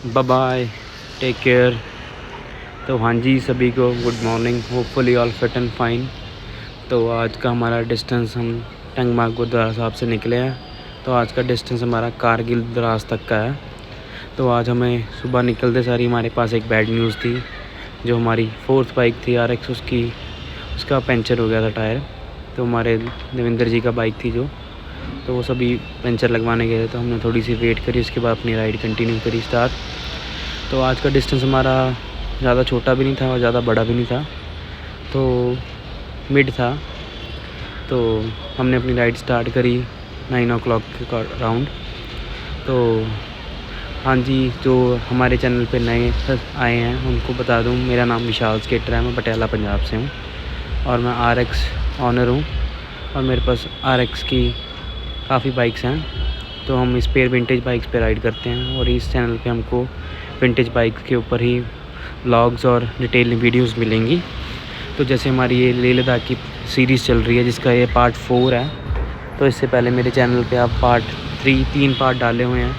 Bye bye, take care. तो हाँ जी, सभी को good morning, hopefully all fit and fine. तो आज का हमारा डिस्टेंस, हम टंगमार्ग गुरुद्वारा साहब से निकले हैं। तो आज का डिस्टेंस हमारा कारगिल द्रास तक का है। तो आज हमें सुबह निकलते सारी हमारे पास एक बैड न्यूज़ थी। जो हमारी फोर्थ बाइक थी RX, उसका पंचर हो गया था टायर। तो हमारे देवेंद्र जी का बाइक थी जो, तो वो सभी पंचर लगवाने गए थे। तो हमने थोड़ी सी वेट करी, उसके बाद अपनी राइड कंटिन्यू करी स्टार्ट। तो आज का डिस्टेंस हमारा ज़्यादा छोटा भी नहीं था और ज़्यादा बड़ा भी नहीं था, तो मिड था। तो हमने अपनी राइड स्टार्ट करी 9 o'clock के अराउंड। तो हाँ जी, जो हमारे चैनल पे नए आए हैं उनको बता दूँ, मेरा नाम विशाल स्केटर है। मैं पटियाला पंजाब से हूँ और मैं RX ऑनर हूँ और मेरे पास RX की काफ़ी बाइक्स हैं। तो हम इस पे विंटेज बाइक्स पे राइड करते हैं और इस चैनल पे हमको विंटेज बाइक्स के ऊपर ही व्लॉग्स और डिटेल वीडियोस मिलेंगी। तो जैसे हमारी ये लेह लद्दाख की सीरीज़ चल रही है, जिसका ये पार्ट 4 है। तो इससे पहले मेरे चैनल पे आप पार्ट 3 पार्ट डाले हुए हैं,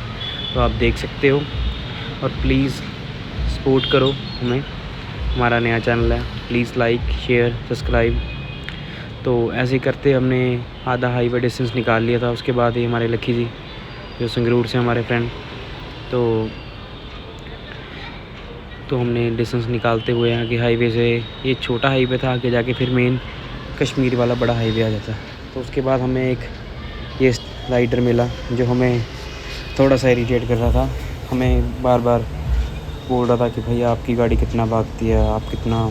तो आप देख सकते हो। और प्लीज़ सपोर्ट करो हमें, हमारा नया चैनल है। Please like, share, subscribe. तो ऐसे करते हमने आधा हाईवे डिस्टेंस निकाल लिया था। उसके बाद ही हमारे लक्की जी, जो संगरूर से हमारे फ्रेंड, तो हमने डिस्टेंस निकालते हुए आगे हाईवे से, ये छोटा हाईवे था, आगे जाके फिर मेन कश्मीर वाला बड़ा हाईवे आ जाता। तो उसके बाद हमें एक ये राइडर मिला जो हमें थोड़ा सा इरिटेट कर रहा था। हमें बार बार बोल रहा था कि भैया आपकी गाड़ी कितना भागती है, आप कितना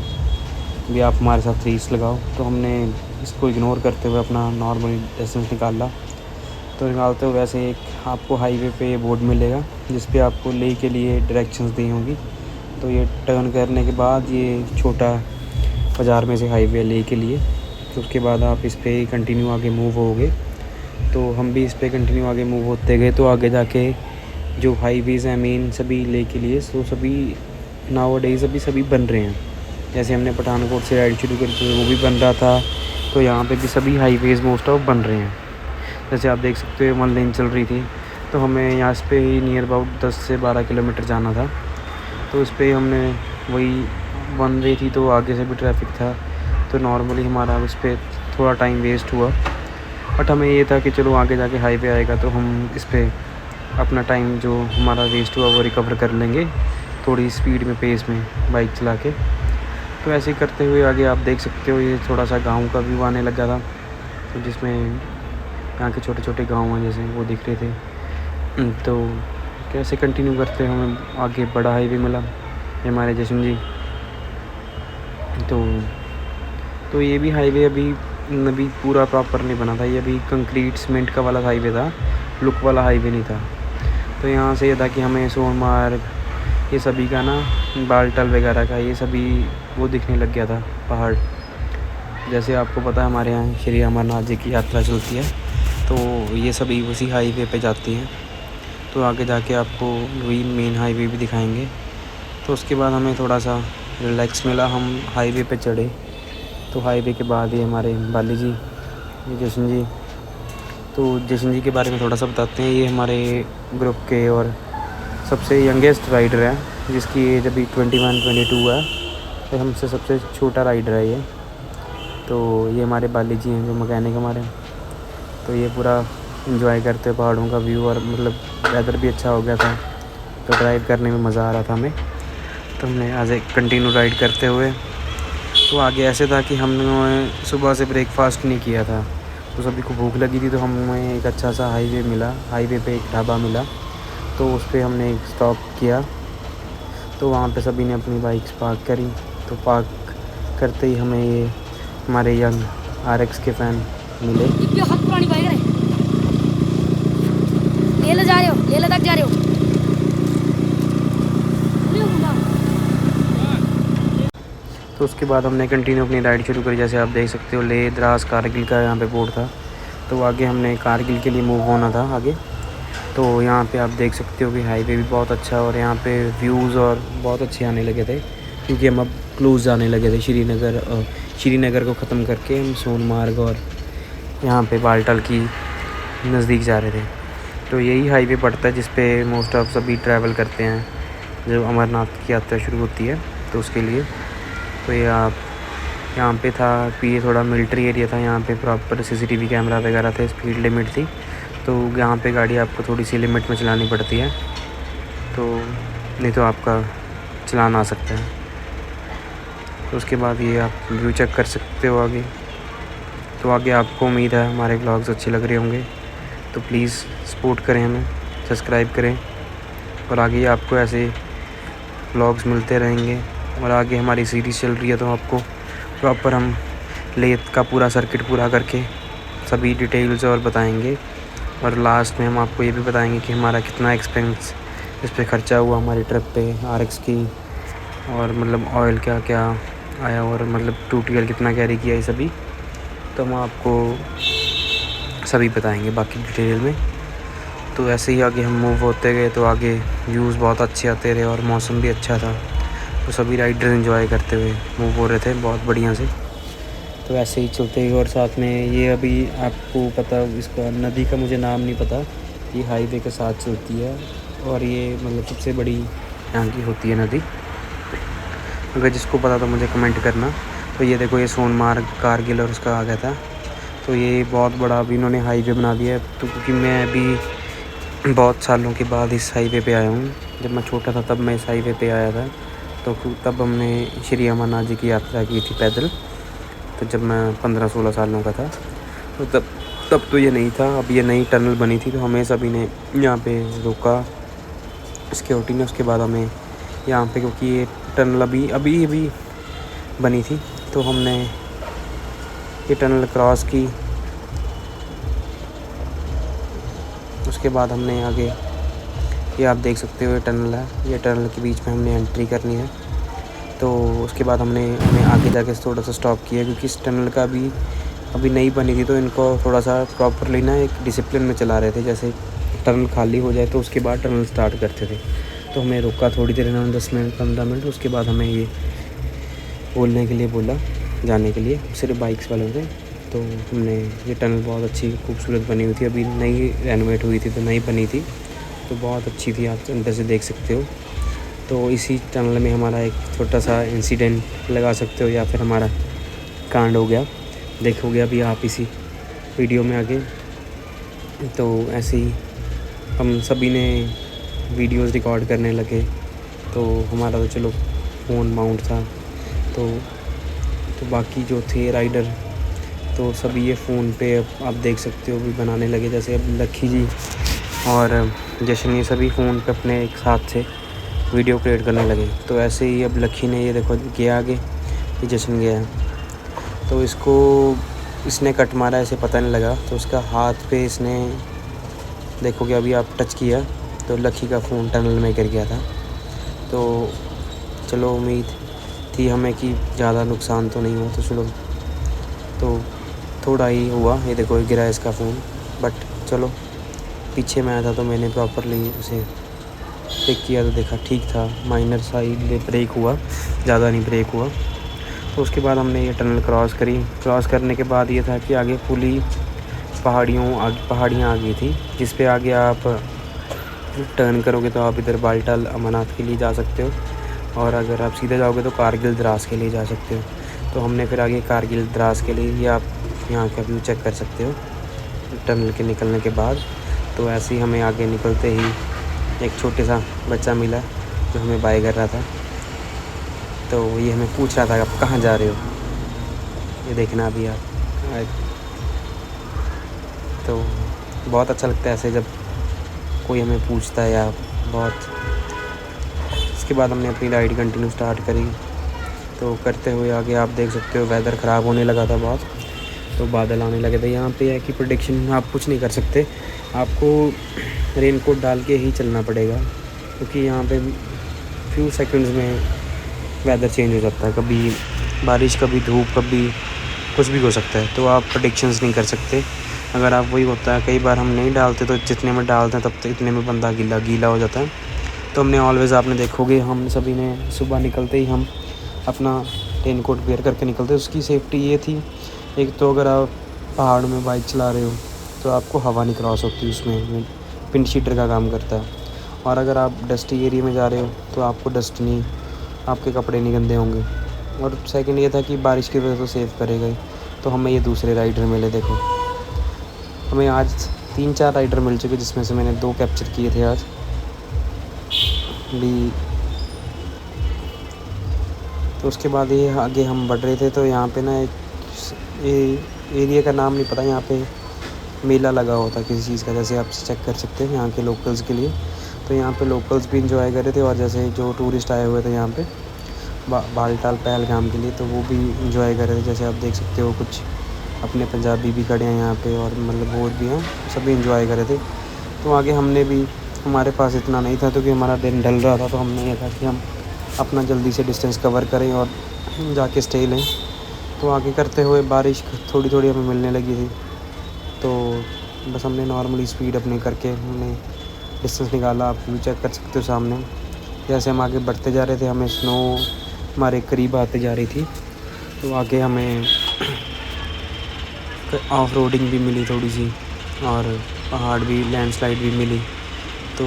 भी, आप हमारे साथ रेस लगाओ। तो हमने इसको इग्नोर करते हुए अपना नॉर्मल डिस्टेंस निकाला। तो निकालते हुए वैसे एक आपको हाईवे पे ये बोर्ड मिलेगा जिस पे आपको लेह के लिए डायरेक्शंस दी होंगी। तो ये टर्न करने के बाद ये छोटा बाज़ार में से हाईवे लेह के लिए, तो उसके बाद आप इस पे कंटिन्यू आगे मूव होगे। तो हम भी इस पे कंटिन्यू आगे मूव होते गए। तो आगे जाके जो हाईवेज़ हैं मेन सभी लेह के लिए, तो सभी नाउ डेज़ सभी बन रहे हैं। जैसे हमने पठानकोट से राइड शुरू करी तो वो भी बन रहा था। तो यहाँ पे भी सभी हाईवेज़ मोस्ट ऑफ बन रहे हैं। जैसे आप देख सकते हो 1 लेन चल रही थी, तो हमें यहाँ पे ही नियर अबाउट 10 से 12 किलोमीटर जाना था। तो इस पर हमने वही 1 वे थी, तो आगे से भी ट्रैफिक था। तो नॉर्मली हमारा उस पर थोड़ा टाइम वेस्ट हुआ, बट हमें ये था कि चलो आगे जाके हाईवे आएगा तो हम इस पर अपना टाइम जो हमारा वेस्ट हुआ वो रिकवर कर लेंगे, थोड़ी स्पीड में, पेस में बाइक चला के। तो ऐसे ही करते हुए आगे आप देख सकते हो, ये थोड़ा सा गाँव का व्यू आने लगा था। तो जिसमें यहाँ के छोटे छोटे गाँव हैं जैसे वो दिख रहे थे। तो कैसे कंटिन्यू करते हैं, हमें आगे बड़ा हाईवे मिला, ये हमारे जशन जी। तो ये भी हाईवे अभी पूरा प्रॉपर नहीं बना था। ये अभी कंक्रीट सीमेंट का वाला हाईवे था, लुक वाला हाईवे नहीं था। तो यहाँ से ये था कि हमें सोनमार्ग, ये सभी का ना, बालटल वगैरह का, ये सभी वो दिखने लग गया था, पहाड़। जैसे आपको पता है हमारे यहाँ श्री अमरनाथ जी की यात्रा चलती है, तो ये सभी उसी हाईवे पे जाती हैं। तो आगे जाके आपको वही मेन हाईवे भी दिखाएंगे। तो उसके बाद हमें थोड़ा सा रिलैक्स मिला, हम हाईवे पे चढ़े। तो हाईवे के बाद ये हमारे बाली जी, ये जशन जी। तो जशन जी के बारे में थोड़ा सा बताते हैं। ये हमारे ग्रुप के और सबसे यंगेस्ट राइडर है, जिसकी एज अभी 21-22 है। तो हमसे सबसे छोटा राइडर है ये। तो ये हमारे बाली जी हैं जो मैकेनिक हमारे। तो ये पूरा इंजॉय करते हैं पहाड़ों का व्यू, और मतलब वेदर भी अच्छा हो गया था, तो ड्राइव करने में मज़ा आ रहा था हमें। तो हमने आज एक कंटिन्यू राइड करते हुए, तो आगे ऐसे था कि हमने सुबह से ब्रेकफास्ट नहीं किया था, तो सभी को भूख लगी थी। तो हमें एक अच्छा सा हाईवे मिला, हाईवे पे एक ढाबा मिला, तो उस पर हमने एक स्टॉप किया। तो वहाँ पे सभी ने अपनी बाइक्स पार्क करी। तो पार्क करते ही हमें ये हमारे यंग RX के फ़ैन मिले। पुरानी बाइक है, लेह जा रहे हो, लेह लद्दाख जा रहे हो? तो उसके बाद हमने कंटिन्यू अपनी राइड शुरू करी। जैसे आप देख सकते हो लेह द्रास कारगिल का यहाँ पे बोर्ड था, तो आगे हमने कारगिल के लिए मूव होना था आगे। तो यहाँ पे आप देख सकते हो कि हाईवे भी बहुत अच्छा है और यहाँ पे व्यूज़ और बहुत अच्छे आने लगे थे, क्योंकि हम अब क्लोज़ आने लगे थे श्रीनगर को ख़त्म करके हम सोनमार्ग और यहाँ पे बालटल की नज़दीक जा रहे थे। तो यही हाईवे पड़ता है जिस पे मोस्ट ऑफ सभी ट्रैवल करते हैं जब अमरनाथ की यात्रा शुरू होती है तो उसके लिए। तो ये आप यहाँ पे था कि ये थोड़ा मिलिट्री एरिया था, यहाँ पे प्रॉपर CCTV कैमरा वगैरह थे, स्पीड लिमिट थी, तो यहाँ पे गाड़ी आपको थोड़ी सी लिमिट में चलानी पड़ती है, तो नहीं तो आपका चलान आ सकता है। तो उसके बाद ये आप व्यू चेक कर सकते हो आगे। तो आगे आपको उम्मीद है हमारे व्लॉग्स अच्छे लग रहे होंगे, तो प्लीज़ सपोर्ट करें हमें, सब्सक्राइब करें, और आगे आपको ऐसे व्लॉग्स मिलते रहेंगे। और आगे हमारी सीरीज़ चल रही है, तो आपको प्रॉपर हम लेथ का पूरा सर्किट पूरा करके सभी डिटेल्स और बताएंगे। और लास्ट में हम आपको ये भी बताएंगे कि हमारा कितना एक्सपेंस इस पे ख़र्चा हुआ हमारी ट्रिप पे RX की, और मतलब ऑयल क्या क्या आया, और मतलब टूटीएल कितना कैरी किया, ये सभी तो हम आपको सभी बताएंगे बाकी डिटेल में। तो ऐसे ही आगे हम मूव होते गए, तो आगे व्यूज़ बहुत अच्छे आते रहे और मौसम भी अच्छा था, तो सभी राइडर एंजॉय करते हुए मूव हो रहे थे बहुत बढ़िया से। तो ऐसे ही चलते हुए, और साथ में ये अभी आपको पता, इसका नदी का मुझे नाम नहीं पता, ये हाईवे के साथ चलती है, और ये मतलब सबसे बड़ी यहाँ की होती है नदी। अगर जिसको पता तो मुझे कमेंट करना। तो ये देखो, ये सोनमार्ग कारगिल और उसका आ गया था, तो ये बहुत बड़ा अभी इन्होंने हाईवे बना दिया है। तो क्योंकि मैं अभी बहुत सालों के बाद इस हाईवे पे आया हूँ, जब मैं छोटा था तब मैं इस हाईवे पे आया था, तो तब हमने श्री अमरनाथ जी की यात्रा की थी पैदल। तो जब मैं 15-16 सालों का था, तो तब तो ये नहीं था, अब ये नई टनल बनी थी, तो हमें सभी ने यहाँ पे रोका सिक्योरिटी ने। उसके बाद हमें यहाँ पे, क्योंकि ये टनल अभी बनी थी, तो हमने ये टनल क्रॉस की। उसके बाद हमने आगे, ये आप देख सकते हो ये टनल है, ये टनल के बीच में हमने एंट्री करनी है। तो उसके बाद हमें आगे जाके थोड़ा सा स्टॉप किया, क्योंकि इस टनल का अभी नई बनी थी, तो इनको थोड़ा सा प्रॉपरली ना एक डिसिप्लिन में चला रहे थे। जैसे टनल खाली हो जाए तो उसके बाद टनल स्टार्ट करते थे। तो हमें रुका थोड़ी देर, ना 10 मिनट 15 मिनट। उसके बाद हमें ये बोलने के लिए बोला जाने के लिए, सिर्फ बाइक्स वालों से। तो हमने, ये टनल बहुत अच्छी खूबसूरत बनी हुई थी, अभी नई रेनोवेट हुई थी, तो नई बनी थी, तो बहुत अच्छी थी, आप अंदर से देख सकते हो। तो इसी टनल में हमारा एक छोटा सा इंसिडेंट लगा सकते हो, या फिर हमारा कांड हो गया, देखोगे अभी आप इसी वीडियो में आगे। तो ऐसे ही हम सभी ने वीडियोस रिकॉर्ड करने लगे, तो हमारा तो चलो फ़ोन माउंट था, तो बाकी जो थे राइडर, तो सभी ये फ़ोन पे आप देख सकते हो भी बनाने लगे। जैसे अब लक्की जी और जशन, ये सभी फ़ोन पे अपने एक साथ से वीडियो क्रिएट करने लगे। तो ऐसे ही अब लक्की ने, ये देखो गया आगे, ये जशन गया है, तो इसने कट मारा, ऐसे पता नहीं लगा, तो उसका हाथ पे इसने, देखोगे अभी आप टच किया, तो लक्की का फ़ोन टनल में गिर गया था। तो चलो उम्मीद थी हमें कि ज़्यादा नुकसान तो नहीं हुआ, तो चलो, तो थोड़ा ही हुआ। ये देखो गिरा इसका फ़ोन, बट चलो पीछे में आया था, तो मैंने प्रॉपरली उसे पिक किया, तो देखा ठीक था, माइनर सा ही ब्रेक हुआ, ज़्यादा नहीं ब्रेक हुआ। तो उसके बाद हमने ये टनल क्रॉस करी। क्रॉस करने के बाद ये था कि आगे फुली पहाड़ियाँ आ गई थी, जिस पे आगे आप टर्न करोगे तो आप इधर बालटाल अमरनाथ के लिए जा सकते हो, और अगर आप सीधे जाओगे तो कारगिल द्रास के लिए जा सकते हो। तो हमने फिर आगे कारगिल द्रास के लिए, ये आप यहाँ का व्यू चेक कर सकते हो टनल के निकलने के बाद। तो ऐसे ही हमें आगे निकलते ही एक छोटे सा बच्चा मिला, जो हमें बाय कर रहा था। तो ये हमें पूछ रहा था आप कहाँ जा रहे हो, ये देखना अभी आप। तो बहुत अच्छा लगता है ऐसे जब कोई हमें पूछता है, या बहुत। इसके बाद हमने अपनी राइड कंटिन्यू स्टार्ट करी। तो करते हुए आगे आप देख सकते हो वेदर ख़राब होने लगा था बहुत, तो बादल आने लगे थे। यहाँ पे है कि प्रेडिक्शन आप कुछ नहीं कर सकते, आपको रेनकोट डाल के ही चलना पड़ेगा, क्योंकि यहाँ पे फ्यू सेकंड्स में वेदर चेंज हो जाता है, कभी बारिश, कभी धूप, कभी कुछ भी हो सकता है। तो आप प्रेडिक्शंस नहीं कर सकते। अगर आप, वही होता है, कई बार हम नहीं डालते, तो जितने में डालते हैं तब तक इतने में बंदा गीला हो जाता है। तो हमने ऑलवेज़, आपने देखोगे हम सभी ने सुबह निकलते ही हम अपना रेनकोट वेयर करके निकलते। उसकी सेफ्टी ये थी, एक तो अगर आप पहाड़ में बाइक चला रहे हो तो आपको हवा नहीं क्रॉस होती, उसमें विंड शीटर का काम करता है। और अगर आप डस्टी एरिया में जा रहे हो तो आपको डस्ट नहीं, आपके कपड़े नहीं गंदे होंगे। और सेकंड ये था कि बारिश की वजह तो सेव करेगा ही। तो हमें ये दूसरे राइडर मिले। देखो हमें आज 3-4 राइडर मिल चुके, जिसमें से मैंने 2 कैप्चर किए थे आज भी। तो उसके बाद ये आगे हम बढ़ रहे थे, तो यहाँ पे ना एक एरिया का नाम नहीं पता, यहाँ पे मेला लगा हुआ था किसी चीज़ का, जैसे आप चेक कर सकते हैं यहाँ के लोकल्स के लिए। तो यहाँ पे लोकल्स भी इंजॉय कर रहे थे, और जैसे जो टूरिस्ट आए हुए थे यहाँ पे बालटाल पहलगाम के लिए, तो वो भी इंजॉय कर रहे थे। जैसे आप देख सकते हो कुछ अपने पंजाबी भी खड़े हैं यहाँ पे, और मतलब और भी हैं, सभी इंजॉय कर रहे थे। तो आगे हमने भी, हमारे पास इतना नहीं था क्योंकि हमारा दिन ढल रहा था, तो हमने ये था कि हम अपना जल्दी से डिस्टेंस कवर करें और जाके स्टे लें। तो आगे करते हुए बारिश थोड़ी थोड़ी हमें मिलने लगी थी, तो बस हमने नॉर्मली स्पीड अपनी करके हमने डिस्टेंस निकाला। आप व्यू चेक कर सकते हो सामने। जैसे हम आगे बढ़ते जा रहे थे, हमें स्नो हमारे करीब आते जा रही थी, तो आगे हमें ऑफ रोडिंग भी मिली थोड़ी सी, और पहाड़ भी, लैंडस्लाइड भी मिली। तो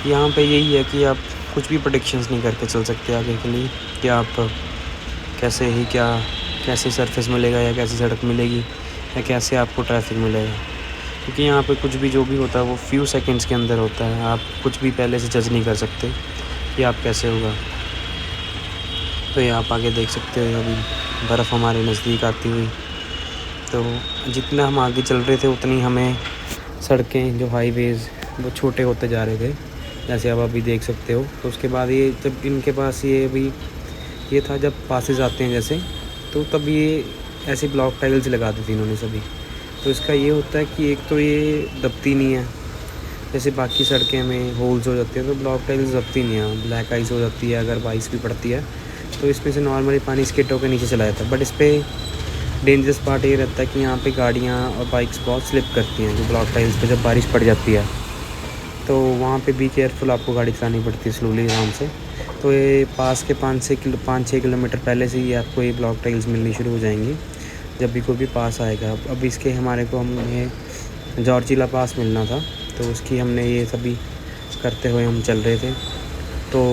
यहाँ पे यही है कि आप कुछ भी प्रेडिक्शंस नहीं करके चल सकते आगे के लिए, कि आप कैसे सरफेस मिलेगा, या कैसी सड़क मिलेगी, या कैसे आपको ट्रैफिक मिलेगा। क्योंकि यहाँ पे कुछ भी जो भी होता है वो फ्यू सेकंड्स के अंदर होता है। आप कुछ भी पहले से जज नहीं कर सकते कि आप कैसे होगा। तो ये आप आगे देख सकते हो, अभी बर्फ़ हमारे नज़दीक आती हुई। तो जितना हम आगे चल रहे थे उतनी हमें सड़कें, जो हाईवेज़, वो छोटे होते जा रहे थे, जैसे आप अभी देख सकते हो। तो उसके बाद ये जब इनके पास ये अभी ये था, जब पासेस आते हैं जैसे, तो तब ये ऐसे ब्लॉक टाइल्स लगा दी थी इन्होंने सभी। तो इसका ये होता है कि एक तो ये दबती नहीं है, जैसे बाकी सड़कें में होल्स हो जाते हैं, तो ब्लॉक टाइल्स दबती नहीं है, ब्लैक आइस हो जाती है अगर बारिश भी पड़ती है। तो इसमें से नॉर्मली पानी स्किटों के नीचे चला जाता है। बट इस पर डेंजरस पार्ट ये रहता है कि यहाँ पे गाड़ियाँ और बाइक्स बहुत स्लिप करती हैं, जो ब्लॉक टाइल्स पे जब बारिश पड़ जाती है। तो वहाँ पे भी केयरफुल आपको गाड़ी चलानी पड़ती है, स्लोली, आराम से। तो ये पास के 5-6 किलोमीटर पहले से ही आपको ये ब्लॉक टाइल्स मिलनी शुरू हो जाएंगी, जब भी कोई भी पास आएगा। अब इसके हमारे को हमें जॉर्जिला पास मिलना था, तो उसकी हमने ये सभी करते हुए हम चल रहे थे। तो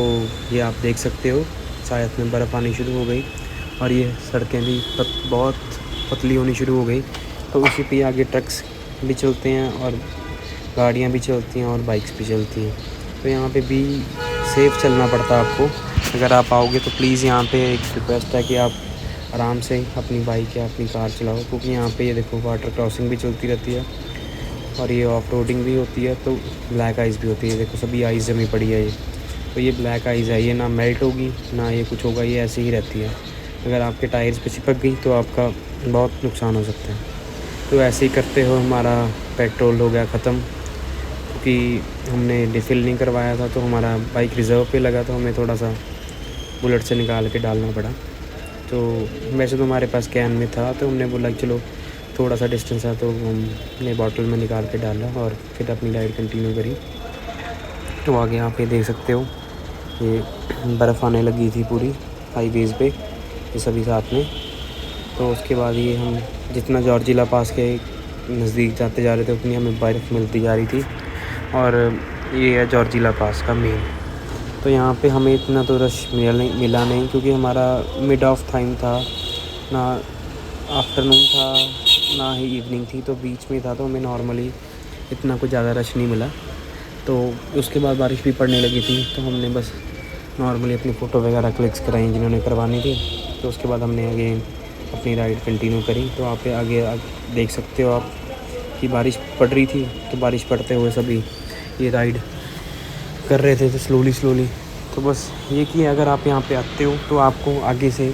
ये आप देख सकते हो, शायद में बर्फ़ आनी शुरू हो गई, और ये सड़कें भी बहुत पतली होनी शुरू हो गई। तो उसी पे आगे ट्रक्स भी चलते हैं, और गाड़ियाँ भी चलती हैं, और बाइक्स भी चलती हैं। तो यहाँ पे भी सेफ़ चलना पड़ता है आपको। अगर आप आओगे तो प्लीज़, यहाँ पे एक रिक्वेस्ट है कि आप आराम से अपनी बाइक या अपनी कार चलाओ, क्योंकि यहाँ पे ये देखो वाटर क्रॉसिंग भी चलती रहती है, और ये ऑफ रोडिंग भी होती है। तो ब्लैक आइस भी होती है, देखो सभी आइस जमी पड़ी है ये। तो ये ब्लैक आइस है, ये ना मेल्ट होगी ना ये कुछ होगा, ये ऐसे ही रहती है। अगर आपके टायर्स पे चिपक गई तो आपका बहुत नुकसान हो सकता है। तो ऐसे ही करते हो हमारा पेट्रोल हो गया ख़त्म, क्योंकि हमने रिफ़िल नहीं करवाया था, तो हमारा बाइक रिज़र्व पे लगा, तो हमें थोड़ा सा बुलेट से निकाल के डालना पड़ा। तो वैसे तो हमारे पास कैन में था, तो हमने बोला कि चलो थोड़ा सा डिस्टेंस है, तो हमने बॉटल में निकाल के डाला और फिर अपनी राइड कंटिन्यू करी। तो आगे यहाँ पे देख सकते हो, ये बर्फ़ आने लगी थी पूरी हाईवेज़ पे, ये सभी साथ में। तो उसके बाद ये हम जितना जॉर्जिला पास के नज़दीक जाते जा रहे थे, उतनी हमें बर्फ़ मिलती जा रही थी। और ये है जॉर्जिला पास का मेन। तो यहाँ पे हमें इतना तो रश मिला नहीं, क्योंकि हमारा मिड ऑफ टाइम था, ना आफ्टरनून था ना ही इवनिंग थी, तो बीच में था। तो हमें नॉर्मली इतना कुछ ज़्यादा रश नहीं मिला। तो उसके बाद बारिश भी पड़ने लगी थी, तो हमने बस नॉर्मली अपनी फ़ोटो वगैरह क्लिक्स कराई जिन्होंने करवानी थी। तो उसके बाद हमने अगेन अपनी राइड कंटिन्यू करी। तो आप आगे देख सकते हो आप कि बारिश पड़ रही थी, तो बारिश पड़ते हुए सभी ये राइड कर रहे थे, तो स्लोली। तो बस ये कि अगर आप यहाँ पे आते हो तो आपको आगे से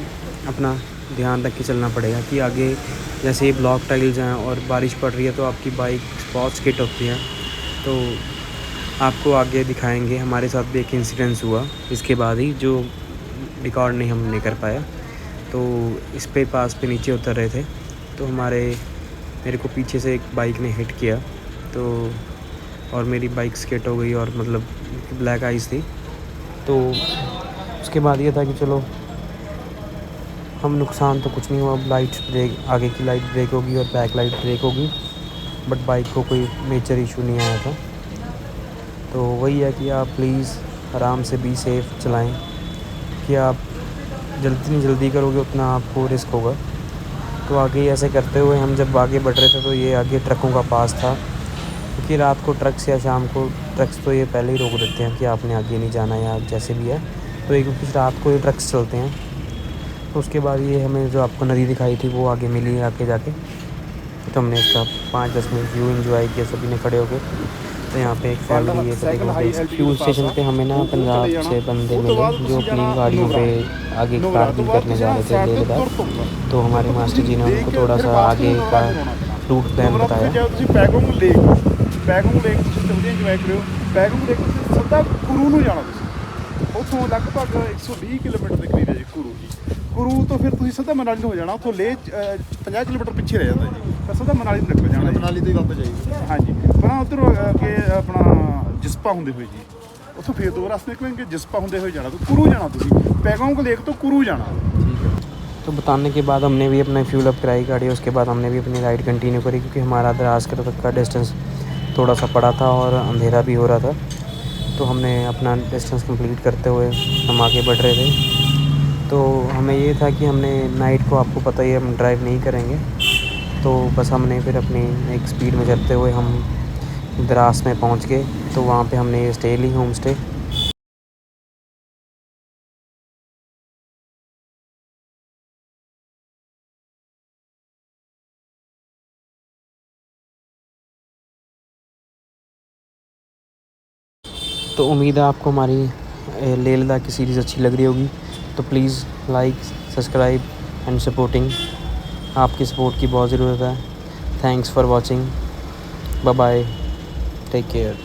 अपना ध्यान रख के चलना पड़ेगा, कि आगे जैसे ये ब्लॉक टाइल्स हैं और बारिश पड़ रही है, तो आपकी बाइक बहुत स्किट होती है। तो आपको आगे दिखाएंगे, हमारे साथ भी एक इंसिडेंस हुआ इसके बाद ही, जो रिकॉर्ड नहीं हमने कर पाया। तो इस पे पास पे नीचे उतर रहे थे, तो मेरे को पीछे से एक बाइक ने हिट किया, तो और मेरी बाइक स्किट हो गई, और मतलब ब्लैक आइस थी। तो उसके बाद ये था कि चलो हम नुकसान तो कुछ नहीं हुआ। लाइट ब्रेक, आगे की लाइट ब्रेक होगी और बैक लाइट ब्रेक होगी, बट बाइक को कोई मेजर इशू नहीं आया था। तो वही है कि आप प्लीज़ आराम से बी सेफ़ चलाएं, कि आप जितनी जल्दी करोगे उतना आपको रिस्क होगा। तो आगे ऐसे करते हुए हम जब आगे बढ़ रहे थे तो ये आगे ट्रकों का पास था, क्योंकि रात को ट्रक्स या शाम को ट्रक्स तो ये पहले ही रोक देते हैं कि आपने आगे नहीं जाना या जैसे भी है। तो एक कुछ रात को ये ट्रक्स चलते हैं। तो उसके बाद ये हमें जो आपको नदी दिखाई थी वो आगे मिली आके जाके, तो हमने इसका 5-10 मिनट व्यू एंजॉय किया सभी ने खड़े होकर। तो यहाँ पे एक फैमिली है, तो देखो फ्यूल स्टेशन पे हमें ना पंजाब से बंदे मिले जो अपनी गाड़ियों पे आगे पार्किंग करने जा रहे थे लेह लद्दाख। तो हमारे मास्टर जी ने उनको थोड़ा सा आगे का रूट प्लान बताया। ਪੈਗੋਂਗ ਲੇਕ ਤੁਸੀਂ ਚਲਦੇ ਇੰਜੋਏ ਕਰਿਓ। ਪੈਗੋਂਗ ਲੇਕ ਤੁਸੀਂ ਸਿੱਧਾ ਕੁਰੂ ਨੂੰ ਜਾਣਾ, ਤੁਸੀਂ ਉੱਥੋਂ ਲਗਭਗ 120 ਕਿਲੋਮੀਟਰ ਦੇ ਕਰੀਬ ਹੈ ਜੀ ਕੁਰੂ ਜੀ। ਕੁਰੂ ਤੋਂ ਫਿਰ ਤੁਸੀਂ ਸਿੱਧਾ ਮਨਾਲੀ ਨੂੰ ਹੋ ਜਾਣਾ, ਉੱਥੋਂ ਲੇਹ 50 ਕਿਲੋਮੀਟਰ ਪਿੱਛੇ ਰਹਿ ਜਾਂਦਾ ਜੀ, ਫਿਰ ਸਿੱਧਾ ਮਨਾਲੀ ਨੂੰ ਨਿਕਲ ਜਾਣਾ। ਮਨਾਲੀ ਤੋਂ ਹੀ ਵਾਪਸ ਜਾਈਏ ਹਾਂਜੀ, ਪਰ ਉੱਧਰ ਅੱਗੇ ਆਪਣਾ ਜਿਸਪਾ ਹੁੰਦੇ ਹੋਏ ਜੀ, ਉੱਥੋਂ ਫਿਰ ਦੋ ਰਸਤੇ ਨਿਕਲਣਗੇ, ਜਿਸਪਾ ਹੁੰਦੇ ਹੋਏ ਜਾਣਾ, ਕੁਰੂ ਜਾਣਾ ਤੁਸੀਂ, ਪੈਗੋਂਗ ਲੇਕ ਤੋਂ कुरू जाना। तो बताने के बाद हमने भी अपना फ्यूल अप कराई गाड़ी, उसके बाद हमने भी अपनी राइड कंटिन्यू करी, क्योंकि हमारा द्रास तक का डिस्टेंस थोड़ा सा पड़ा था और अंधेरा भी हो रहा था। तो हमने अपना डिस्टेंस कंप्लीट करते हुए हम आगे बढ़ रहे थे। तो हमें ये था कि हमने नाइट को, आपको पता ही है, हम ड्राइव नहीं करेंगे। तो बस हमने फिर अपनी एक स्पीड में चलते हुए हम द्रास में पहुँच गए। तो वहाँ पर हमने ये स्टे ली, होम स्टे। तो उम्मीद है आपको हमारी लेह लद्दाख की सीरीज़ अच्छी लग रही होगी। तो please like, subscribe and supporting, आपकी सपोर्ट की बहुत ज़रूरत है। Thanks for watching, bye bye, take care.